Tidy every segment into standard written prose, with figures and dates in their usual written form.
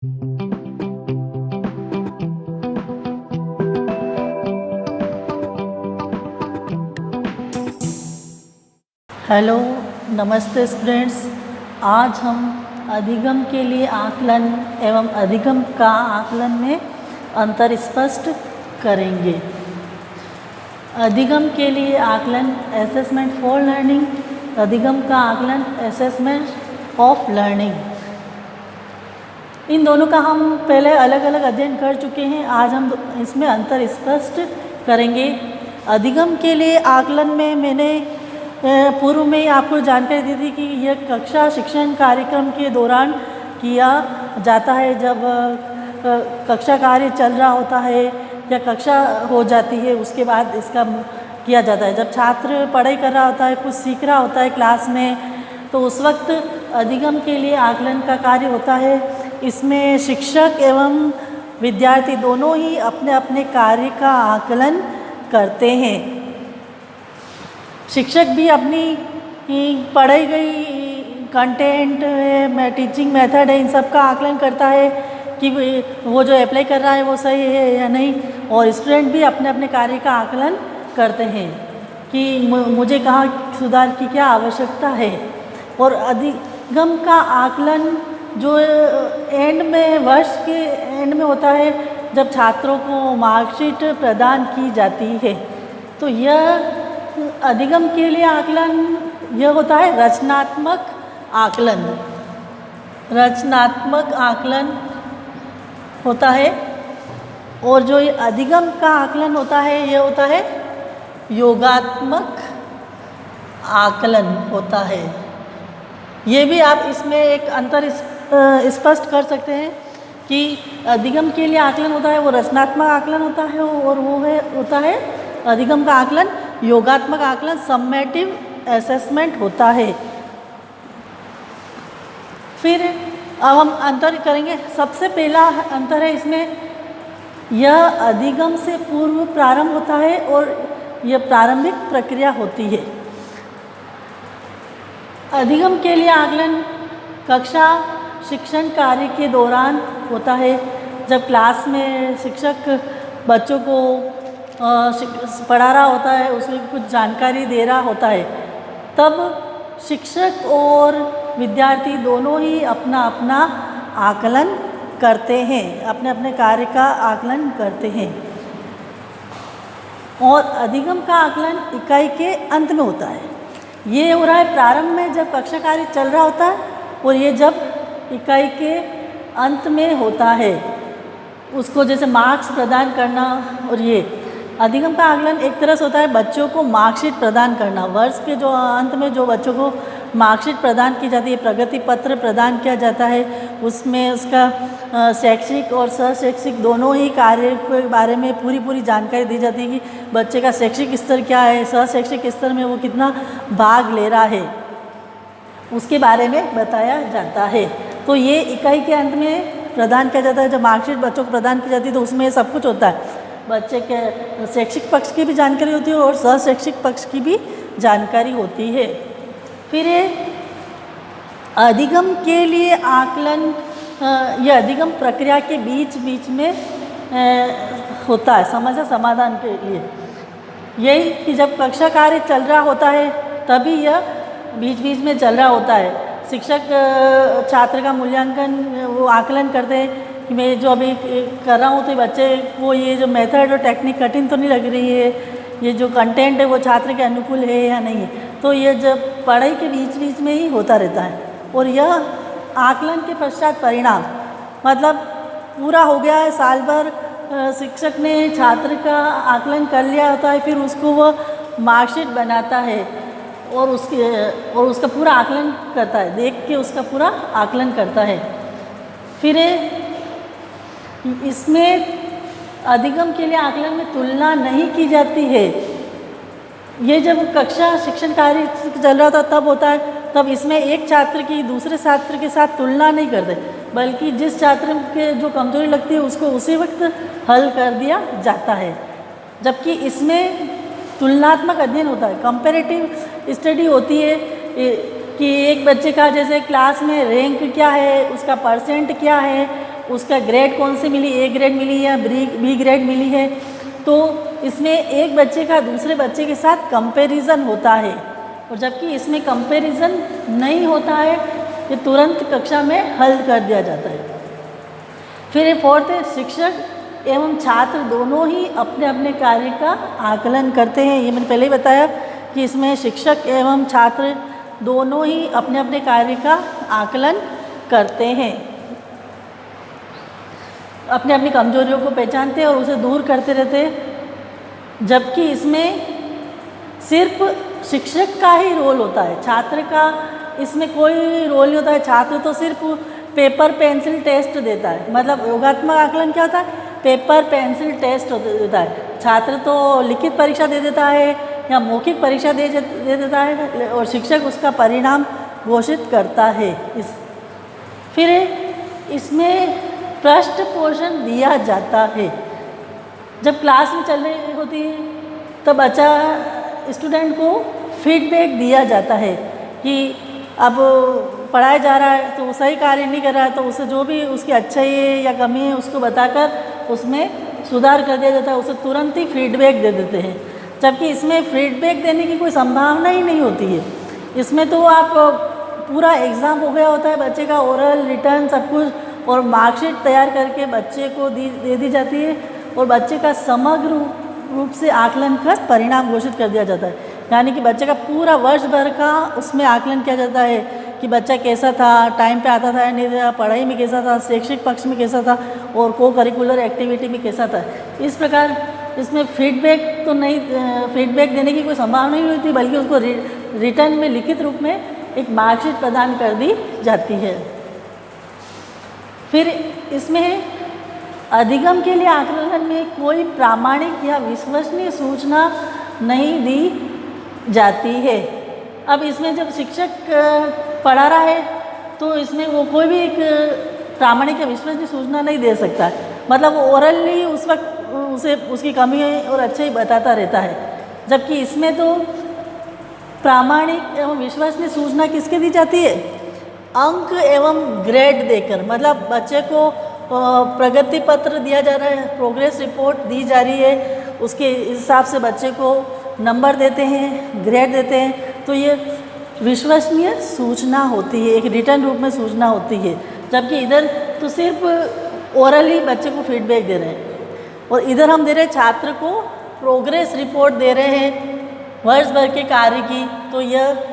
Hello, नमस्ते students. आज हम अधिगम के लिए आकलन एवं अधिगम का आकलन में अंतर स्पष्ट करेंगे। अधिगम के लिए आकलन असेसमेंट फॉर लर्निंग, अधिगम का आकलन असेसमेंट ऑफ लर्निंग। इन दोनों का हम पहले अलग अलग अध्ययन कर चुके हैं। आज हम इसमें अंतर स्पष्ट करेंगे। अधिगम के लिए आकलन में मैंने पूर्व में आपको जानकारी दी थी कि यह कक्षा शिक्षण कार्यक्रम के दौरान किया जाता है। जब कक्षा कार्य चल रहा होता है या कक्षा हो जाती है, उसके बाद इसका किया जाता है। जब छात्र पढ़ाई कर रहा होता है, कुछ सीख रहा होता है क्लास में, तो उस वक्त अधिगम के लिए आकलन का कार्य होता है। इसमें शिक्षक एवं विद्यार्थी दोनों ही अपने अपने कार्य का आकलन करते हैं। शिक्षक भी अपनी पढ़ाई गई कंटेंट है, टीचिंग मेथड है, इन सब का आकलन करता है कि वो जो अप्लाई कर रहा है वो सही है या नहीं। और स्टूडेंट भी अपने अपने कार्य का आकलन करते हैं कि मुझे कहाँ सुधार की क्या आवश्यकता है। और अधिगम का आकलन जो एंड में, वर्ष के एंड में होता है, जब छात्रों को मार्कशीट प्रदान की जाती है। तो यह अधिगम के लिए आकलन यह होता है रचनात्मक आकलन। रचनात्मक आकलन होता है। और जो अधिगम का आकलन होता है यह होता है योगात्मक आकलन होता है। ये भी आप इसमें एक अंतर स्पष्ट कर सकते हैं कि अधिगम के लिए आकलन होता है वो रचनात्मक आकलन होता है, और वो होता है अधिगम का आकलन योगात्मक आकलन, सम्मेटिव असेसमेंट होता है। फिर अब हम अंतर करेंगे। सबसे पहला अंतर है इसमें, यह अधिगम से पूर्व प्रारंभ होता है और यह प्रारंभिक प्रक्रिया होती है। अधिगम के लिए आकलन कक्षा शिक्षण कार्य के दौरान होता है। जब क्लास में शिक्षक बच्चों को पढ़ा रहा होता है, उसमें कुछ जानकारी दे रहा होता है, तब शिक्षक और विद्यार्थी दोनों ही अपना अपना आकलन करते हैं, अपने अपने कार्य का आकलन करते हैं। और अधिगम का आकलन इकाई के अंत में होता है। ये हो रहा है प्रारंभ में जब कक्षा कार्य चल रहा होता है, और ये जब इकाई के अंत में होता है, उसको जैसे मार्क्स प्रदान करना। और ये अधिगम का आकलन एक तरह से होता है बच्चों को मार्कशीट प्रदान करना। वर्ष के जो अंत में जो बच्चों को मार्कशीट प्रदान की जाती है, प्रगति पत्र प्रदान किया जाता है, उसमें उसका शैक्षिक और सहशैक्षिक दोनों ही कार्य के बारे में पूरी जानकारी दी जाती है कि बच्चे का शैक्षिक स्तर क्या है, सहशैक्षिक स्तर में वो कितना भाग ले रहा है, उसके बारे में बताया जाता है। तो ये इकाई के अंत में प्रदान किया जाता है। जब मार्कशीट बच्चों को प्रदान की जाती है तो उसमें सब कुछ होता है। बच्चे के शैक्षिक पक्ष की भी जानकारी होती है और सहशैक्षिक पक्ष की भी जानकारी होती है। फिर ये अधिगम के लिए आकलन, यह अधिगम प्रक्रिया के बीच में होता है, समस्या समाधान के लिए। यही कि जब कक्षा कार्य चल रहा होता है तभी यह बीच में चल रहा होता है। शिक्षक छात्र का मूल्यांकन, वो आकलन करते हैं कि मैं जो अभी कर रहा हूँ तो बच्चे को ये जो मेथड और टेक्निक कठिन तो नहीं लग रही है, ये जो कंटेंट है वो छात्र के अनुकूल है या नहीं है। तो ये जब पढ़ाई के बीच में ही होता रहता है। और यह आकलन के पश्चात परिणाम, मतलब पूरा हो गया है, साल भर शिक्षक ने छात्र का आकलन कर लिया होता है, फिर उसको वो मार्कशीट बनाता है और उसका पूरा आकलन करता है, देख के उसका पूरा आकलन करता है। फिर इसमें अधिगम के लिए आकलन में तुलना नहीं की जाती है। ये जब कक्षा शिक्षण कार्य चल रहा था तब होता है, तब इसमें एक छात्र की दूसरे छात्र के साथ तुलना नहीं करते, बल्कि जिस छात्र के जो कमजोरी लगती है उसको उसी वक्त हल कर दिया जाता है। जबकि इसमें तुलनात्मक अध्ययन होता है, कंपैरेटिव स्टडी होती है कि एक बच्चे का जैसे क्लास में रैंक क्या है, उसका परसेंट क्या है, उसका ग्रेड कौन सी मिली, ए ग्रेड मिली या बी ग्रेड मिली है। तो इसमें एक बच्चे का दूसरे बच्चे के साथ कंपैरिजन होता है, और जबकि इसमें कंपैरिजन नहीं होता है, ये तुरंत कक्षा में हल कर दिया जाता है। फिर फोर्थ है, शिक्षक एवं छात्र दोनों ही अपने अपने कार्य का आकलन करते हैं। ये मैंने पहले ही बताया कि इसमें शिक्षक एवं छात्र दोनों ही अपने अपने कार्य का आकलन करते हैं, अपने अपनी कमजोरियों को पहचानते हैं और उसे दूर करते रहते हैं। जबकि इसमें सिर्फ शिक्षक का ही रोल होता है, छात्र का इसमें कोई रोल नहीं होता है। छात्र तो सिर्फ पेपर पेंसिल टेस्ट देता है, मतलब योगात्मक आकलन क्या होता है, पेपर पेंसिल टेस्ट देता है। छात्र तो लिखित परीक्षा दे देता है या मौखिक परीक्षा दे देता है, और शिक्षक उसका परिणाम घोषित करता है। फिर इसमें पृष्ठ पोषण दिया जाता है। जब क्लास में चल रही होती है तब बच्चा स्टूडेंट को फीडबैक दिया जाता है कि अब पढ़ाया जा रहा है तो वो सही कार्य नहीं कर रहा है, तो उसे जो भी उसकी अच्छाई है या कमी है उसको बताकर उसमें सुधार कर दिया जाता है, उसे तुरंत ही फीडबैक दे देते हैं। जबकि इसमें फीडबैक देने की कोई संभावना ही नहीं होती है। इसमें तो आप पूरा एग्ज़ाम हो गया होता है बच्चे का, ओरल रिटर्न सब कुछ, और मार्कशीट तैयार करके बच्चे को दे दी जाती है, और बच्चे का समग्र रूप से आकलन कर परिणाम घोषित कर दिया जाता है। यानी कि बच्चे का पूरा वर्ष भर का उसमें आकलन किया जाता है कि बच्चा कैसा था, टाइम पे आता था या नहीं था, पढ़ाई में कैसा था, शैक्षिक पक्ष में कैसा था, और को करिकुलर एक्टिविटी में कैसा था। इस प्रकार इसमें फीडबैक तो नहीं, फीडबैक देने की कोई संभावना नहीं होती, बल्कि उसको रिटर्न में लिखित रूप में एक मार्कशीट प्रदान कर दी जाती है। फिर इसमें अधिगम के लिए आकलन में कोई प्रामाणिक या विश्वसनीय सूचना नहीं दी जाती है। अब इसमें जब शिक्षक पढ़ा रहा है तो इसमें वो कोई भी एक प्रामाणिक या विश्वसनीय सूचना नहीं दे सकता है, मतलब ओरली उस वक्त उसे उसकी कमी और अच्छाई बताता रहता है। जबकि इसमें तो प्रामाणिक एवं विश्वसनीय सूचना किसके दी जाती है, अंक एवं ग्रेड देकर, मतलब बच्चे को प्रगति पत्र दिया जा रहा है, प्रोग्रेस रिपोर्ट दी जा रही है, उसके हिसाब से बच्चे को नंबर देते हैं, ग्रेड देते हैं, तो ये विश्वसनीय सूचना होती है, एक रिटर्न रूप में सूचना होती है। जबकि इधर तो सिर्फ ओरली बच्चे को फीडबैक दे रहे हैं, और इधर हम दे रहे हैं छात्र को प्रोग्रेस रिपोर्ट दे रहे हैं वर्ष भर के कार्य की, तो यह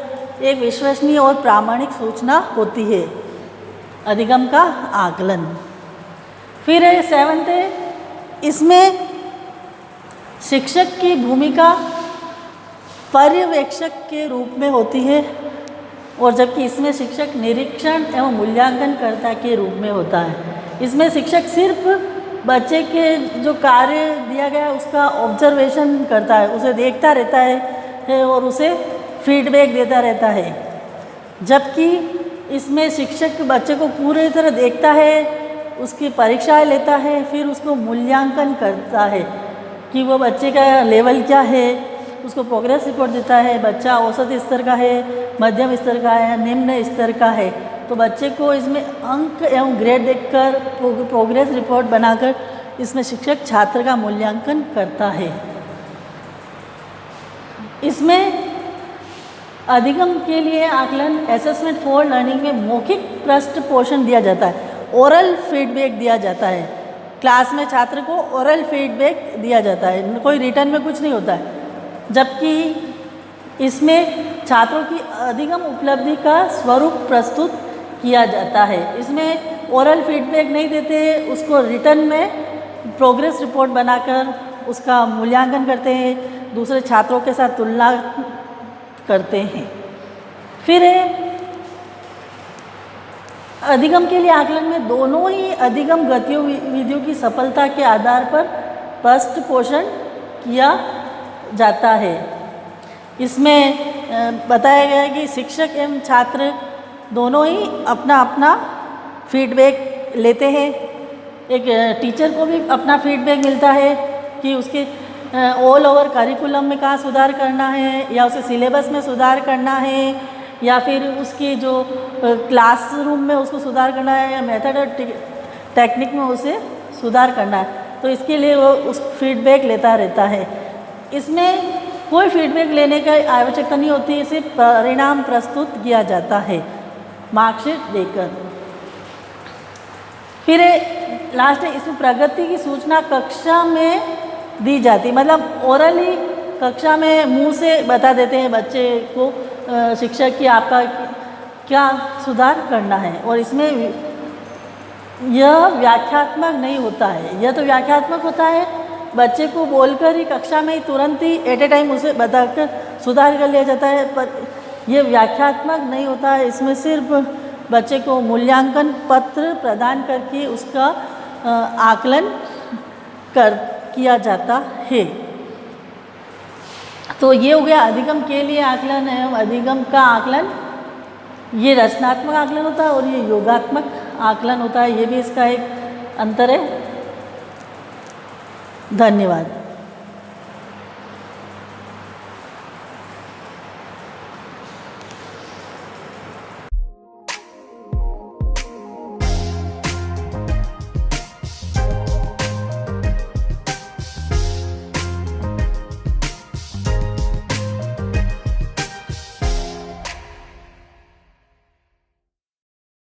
एक विश्वसनीय और प्रामाणिक सूचना होती है, अधिगम का आकलन। फिर है 7th है, इसमें शिक्षक की भूमिका पर्यवेक्षक के रूप में होती है, और जबकि इसमें शिक्षक निरीक्षण एवं मूल्यांकनकर्ता के रूप में होता है। इसमें शिक्षक सिर्फ बच्चे के जो कार्य दिया गया है उसका ऑब्जर्वेशन करता है, उसे देखता रहता है और उसे फीडबैक देता रहता है। जबकि इसमें शिक्षक बच्चे को पूरी तरह देखता है, उसकी परीक्षाएं लेता है, फिर उसको मूल्यांकन करता है कि वो बच्चे का लेवल क्या है, उसको प्रोग्रेस रिपोर्ट देता है, बच्चा औसत स्तर का है, मध्यम स्तर का है, निम्न स्तर का है। तो बच्चे को इसमें अंक एवं ग्रेड देकर प्रोग्रेस रिपोर्ट बनाकर इसमें शिक्षक छात्र का मूल्यांकन करता है। इसमें अधिगम के लिए आकलन असेसमेंट फॉर लर्निंग में मौखिक पृष्ठ पोषण दिया जाता है, ओरल फीडबैक दिया जाता है। क्लास में छात्र को ओरल फीडबैक दिया जाता है, कोई रिटर्न में कुछ नहीं होता है। जबकि इसमें छात्रों की अधिगम उपलब्धि का स्वरूप प्रस्तुत किया जाता है। इसमें ओरल फीडबैक नहीं देते, उसको रिटर्न में प्रोग्रेस रिपोर्ट बनाकर उसका मूल्यांकन करते हैं, दूसरे छात्रों के साथ तुलना करते हैं। फिर अधिगम के लिए आकलन में दोनों ही अधिगम गतिविधियों की सफलता के आधार पर पृष्ठ पोषण किया जाता है। इसमें बताया गया है कि शिक्षक एवं छात्र दोनों ही अपना अपना फीडबैक लेते हैं। एक टीचर को भी अपना फीडबैक मिलता है कि उसके ऑल ओवर करिकुलम में कहाँ सुधार करना है, या उसे सिलेबस में सुधार करना है, या फिर उसकी जो क्लासरूम में उसको सुधार करना है, या टेक्निक में उसे सुधार करना है, तो इसके लिए वो उस फीडबैक लेता रहता है। इसमें कोई फीडबैक लेने की आवश्यकता नहीं होती, सिर्फ परिणाम प्रस्तुत किया जाता है मार्कशीट देकर। फिर लास्ट है, इसमें प्रगति की सूचना कक्षा में दी जाती, मतलब ओरली कक्षा में मुंह से बता देते हैं बच्चे को शिक्षक कि आपका क्या सुधार करना है। और इसमें यह व्याख्यात्मक नहीं होता है, यह तो व्याख्यात्मक होता है, बच्चे को बोलकर ही कक्षा में ही तुरंत ही एट ए टाइम उसे बताकर सुधार कर लिया जाता है, पर यह व्याख्यात्मक नहीं होता है। इसमें सिर्फ बच्चे को मूल्यांकन पत्र प्रदान करके उसका आकलन किया जाता है। तो ये हो गया अधिगम के लिए आकलन एवं अधिगम का आकलन। ये रचनात्मक आकलन होता है और ये योगात्मक आकलन होता है, ये भी इसका एक अंतर है। धन्यवाद।